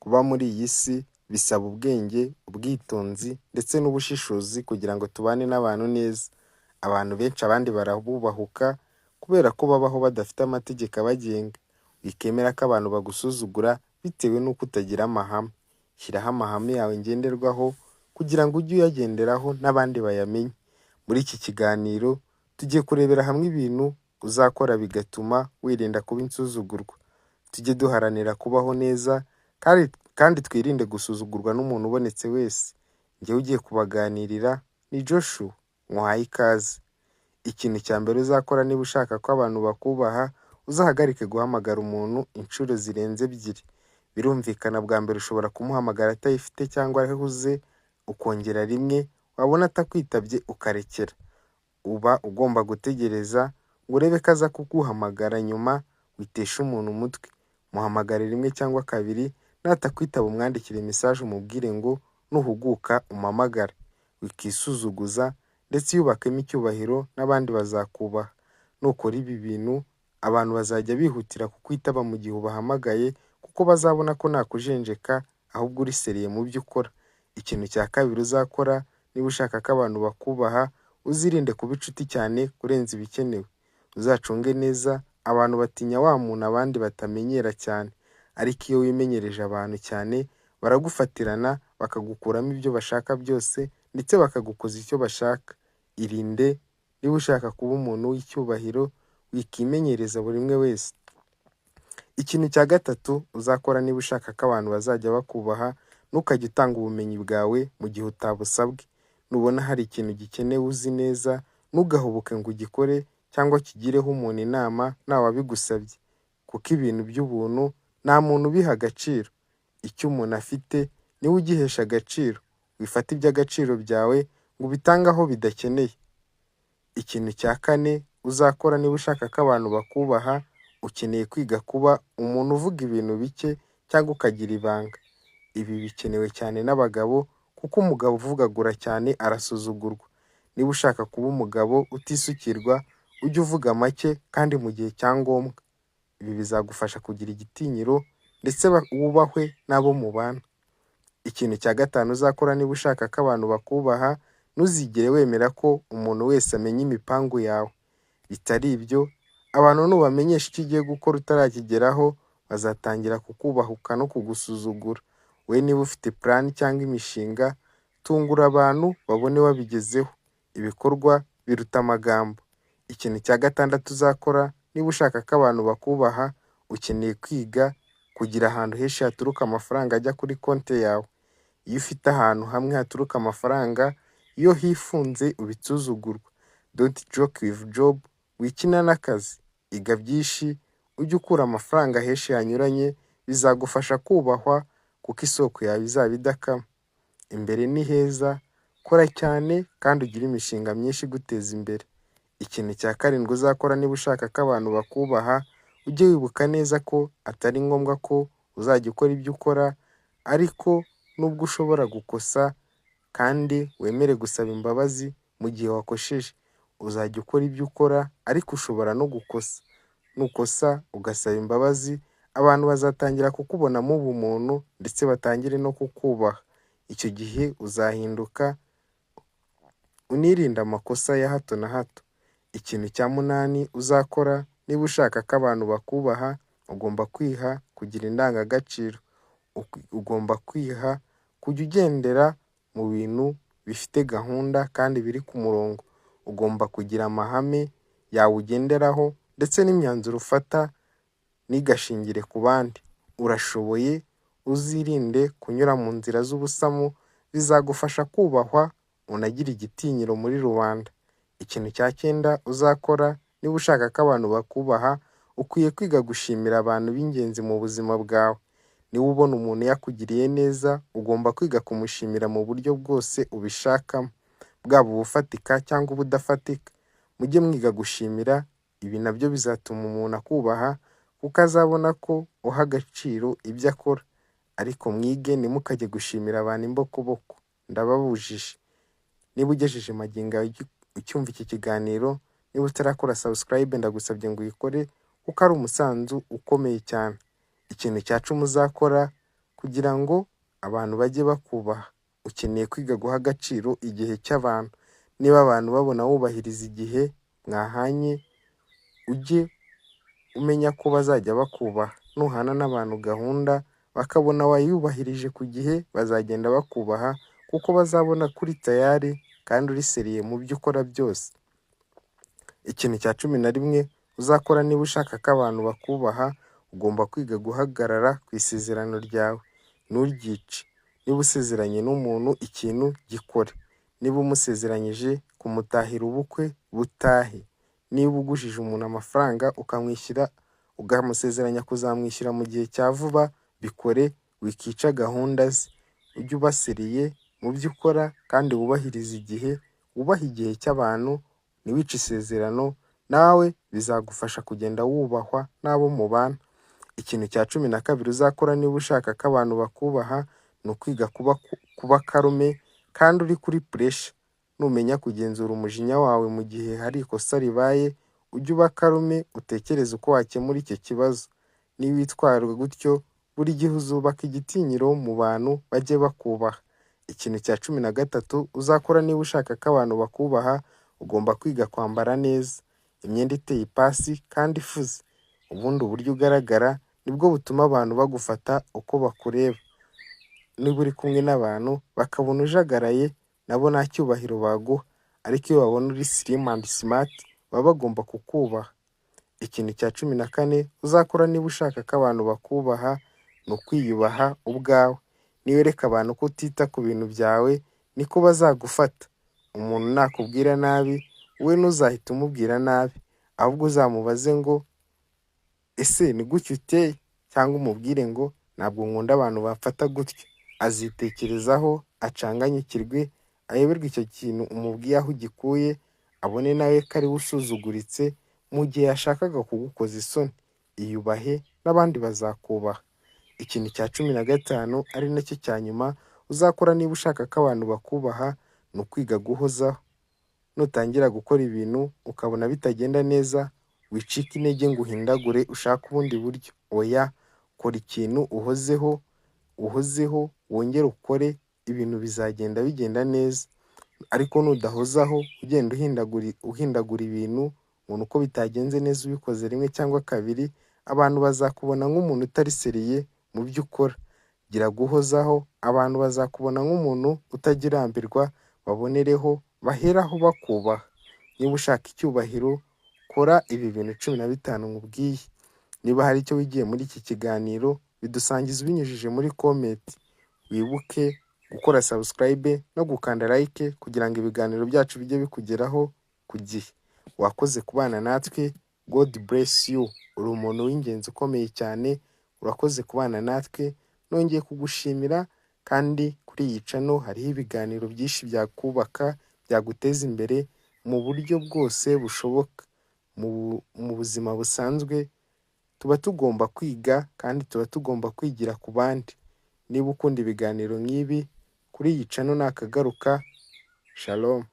Kuba muri iyi si bisaba ubwenge, ubwitonzi ndetse n'ubushishozi kugira ngo tubane n'abantu neza. Abantu benshi abandi barabubahuka kubera ko babaho badafite amategeko abagenga. Wikemera ko abantu bagusuzugura bitewe n'uko utagira amahame. Shyiraho amahame yawe ngenderwaho kugira ngo ujye uyagenderaho n'abandi bayamenye. Muri iki kiganiro tugiye kurebera hamwe ibintu uzakora bigatuma wirinda kuba insuzugurwa. Tujye duharanira kubaho neza kandi twirinde gusuzugurwa n'umuntu ubonetse wese. Njyewe ugiye kubaganirira ni Joshua, muhaye ikaze. Ikintu cya mbere uzakora niba ushaka ko abantu bakubaha, uzahagarike guhamagara umuntu inshuro zirenze ebyiri. Birumvikana bwa mbere ushobora kumuhamagara atayifite cyangwa ahuze, ukongera rimwe, wabona atakwitabye ukarekera. Uba ugomba gutegereza ngo urebe ko aza kuguhamagara, nyuma witesha umuntu umutwe. Muhamagare rimwe cyangwa kabiri, natakwitaba umwandikire message umubwire ngo nuhuguka umpamagara. Wikisuzuguza ndetse yubakemo icyubahiro n'abandi bazakubaha. Nukora ibi bintu abantu bazajya bihutira kukwitaba mu gihe ubahamagaye kuko bazabona ko nta kujenjeka ahubwo uri seriye mu byo ukora. Ikintu cya kabiri uzakora niba ushaka ko abantu bakubaha, uzirinde kuba inshuti cyane kurenza ibikenewe. Uzacunge neza, abantu batinya wa muntu abandi batamenyera cyane, ariko iyo wimenyereje abantu cyane baragufatirana bakagukuramo ibyo bashaka byose ndetse bakagukoza icyo bashaka. Irinde niba ushaka kuba umuntu w'icyubahiro, wikimenyereza buri umwe wese. Ikintu cya gatatu uzakora niba ushaka ko abantu bazajya bakubaha, ntukajye utanga ubumenyi bwawe mu gihe utabusabwe. Nubona hari ikintu gikenewe uzi neza, ntugahubuke ngo ugikore cyangwa kigireho umuntu inama ntawabigusabye, kuko ibintu by'ubuntu nta muntu ubiha agaciro. Icyo umuntu afite niwe ugihesha agaciro. Wifata iby'agaciro byawe ngo ubitange aho bidakeneye. Ikintu cya kane uzakora niba ushaka ko abantu bakubaha, ukeneye kwiga kuba umuntu uvuga ibintu bike cyangwa ukagira ibanga. Ibi bikenewe cyane n'abagabo kuko umugabo uvugagura cyane arasuzugurwa. Niba ushaka kuba umugabo utisukirwa, ujye uvuga make kandi mu gihe cya ngombwa. Ibi bizagufasha kugira igitinyiro ndetse wubahwe n'abo mubana. Ikintu cya gatanu uzakora niba ushaka ko abantu bakubaha, ntuzigere wemera ko umuntu wese amenya imipangu yawe. Bitari ibyo, abantu nubamenyesha icyo ugiye gukora utarakigeraho, bazatangira kukubahuka no kugusuzugura. We niba ufite plan cyangwa imishinga, tungura abantu babone wabigezeho. Ibikorwa biruta amagambo. Ikintu cya gatandatu uzakora niba ushaka ko abantu bakubaha, ukeneye kwiga kugira ahantu henshi haturuka amafaranga ajya kuri konti yawe. Iyo ufite ahantu hamwe haturuka amafaranga, iyo hifunze ubitsuzugurwa. Don't joke with job, wikina n'akazi. Iga byinshi, ujye ukura amafaranga henshi hanyuranye, bizagufasha kubahwa kuko isoko yawe izaba idakama. Imbere ni heza, kora cyane kandi ugire imishinga myinshi iguteza imbere. Ikintu cya karindwi uzakora niba ushaka ko abantu bakubaha, ujye wibuka neza ko atari ngombwa ko uzajya ukora ibyo ukora, ariko nubwo ushobora gukosa kandi wemere gusaba imbabazi mu gihe wakosheje. Uzajya ukora ibyo ukora ariko ushobora no gukosa. Nukosa ugasaba imbabazi, abantu bazatangira kukubonamo ubumuntu ndetse batangire no kukubaha. Icyo gihe uzahinduka, unirinde amakosa ya hato na hato. Ikintu cya munani uzakora niba ushaka ko abantu bakubaha, ugomba kwiha kugira indangagaciro. Ugomba kwiha kujya ugendera mu bintu bifite gahunda kandi biri ku murongo. Ugomba kugira amahame yawe ugenderaho ndetse n'imyanzuro ufata ntigashingire ku bandi. Urashoboye, uzirinde kunyura mu nzira z'ubusamu, bizagufasha kubahwa unagira igitinyiro muri rubanda. Ikintu cya cyenda uzakora niba ushaka ko abantu bakubaha, ukwiye kwiga gushimira abantu b'ingenzi mu buzima bwawe. Niba ubona umuntu yakugiriye neza, ugomba kwiga kumushimira mu buryo bwose ubishakamo, bwaba ubufatika cyangwa ubudafatika. Mujye mwiga gushimira, ibi nabyo bizatuma umuntu akubaha kuko azabona ko uha agaciro ibyo akora. Ariko mwige ntimukajye gushimira abantu imbokoboko, ndababujije. Niba ugejeje magingo yawe ucyumva iki kiganiro, niba utarakora subscribe ndagusabye ngo uyikore kuko ari umusanzu ukomeye cyane. Ikintu cya 10 uzakora kugira ngo abantu bajye bakubaha. Ukeneye kwiga guha agaciro igihe cy'abantu. Niba abantu babona wubahiriza igihe mwahanye, ujye umenya ko bazajya bakubaha. Nuhana n'abantu gahunda bakabona wayubahirije ku gihe, bazagenda bakubaha kuko bazabona kuri tayari kandi uri seriye mu byo ukora byose. Ikintu cya 11 uzakora niba ushaka ko abantu bakubaha, ugomba kwiga guhagarara ku isezerano ryawe, nturyice. Niba usezeranye n'umuntu ikintu gikore. Niba umusezeranyije kumutahira ubukwe, butahe. Niba ugujije umuntu amafaranga ukamusezeranya kuzamwishyura mu gihe cya vuba, bikore, wikica gahunda ze. Ujye uba seriye mu byo ukora kandi wubahiriza igihe, wubaha igihe cy'abantu, ntiwice isezerano, nawe bizagufasha kugenda wubahwa n'abo mubana. Ikintu cya 12 uzakora niba ushaka ko abantu bakubaha, ni ukwiga kuba karume kandi uri kuri puresha. Numenya kugenzura umujinya wawe mu gihe hari ikosa ribaye, ujye uba karume utekereze uko wakemura icyo kibazo. Niba witwara gutyo, buri gihe uzubaka igitinyiro mu bantu bajye bakubaha. Ikintu cya 13 uzakora niba ushaka ko abantu bakubaha, ugomba kwiga kwambara neza, imyenda iteye ipasi kandi ifuze. Ubundi uburyo ugaragara nibwo butuma abantu bagufata uko bakureba. Niba uri kumwe n'abantu bakabona ujagaraye, nabo nta cyubahiro baguha, ariko iyo babona uri slim and smart, baba bagomba kukubaha. Ikintu cya 14 uzakora niba ushaka ko abantu bakubaha, ni ukwiyubaha ubwawe. Niba wereka abantu ko utita ku bintu byawe, niko bazagufata. Umuntu nakubwira nabi, we ntuzahite umubwira nabi, ahubwo uzamubaze ngo ese ni gutya uteye, cyangwa umubwire ngo ntabwo nkunda abantu bamfata gutya. Azitekerezaho, acanganyikirwe, ayoberwe icyo kintu umubwiye aho ugikuye, abone nawe ko ari we usuzuguritse mu gihe yashakaga kugukoza isoni. Iyubahe n'abandi bazakubaha. Ikintu cya 15 ari nacyo cya nyuma uzakora niba ushaka ko abantu bakubaha, ni ukwiga guhozaho. Nutangira gukora ibintu ukabona bitagenda neza, wicika intege ngo uhindagure ushaka ubundi buryo. Oya, kora ikintu uhozeho, wongere ukore, ibintu bizagenda bigenda neza. Ariko nudahozaho ugenda uhindagura ibintu, umuntu uko bitagenze neza ubikoze rimwe cyangwa kabiri, abantu bazakubona nk'umuntu utari seriye mu byo ukora. Gira guhozaho, abantu bazakubona nk'umuntu utagirambirwa, babonereho, baheraho bakubaha. Niba ushaka icyubahiro, kora ibi bintu 15 nkubwiye. Niba hari icyo wigiye muri iki kiganiro, bidusangiza ubinyujije muri comment. Wibuke gukora subscribe no gukanda like kugira ngo ibiganiro byacu bijye bikugeraho ku gihe. Wakoze kubana natwe, God bless you. Uri umuntu w'ingenzi ukomeye cyane, urakoze kubana natwe, nongeye kugushimira. Kandi kuri iyi channel hariho ibiganiro byinshi byakubaka, byaguteza imbere mu buryo bwose bushoboka. Mu buzima busanzwe tuba tugomba kwiga kandi tuba tugomba kwigira ku bandi. Niba ukunda ibiganiro nk'ibi, kuri iyi channel nakagaruka. Shalom.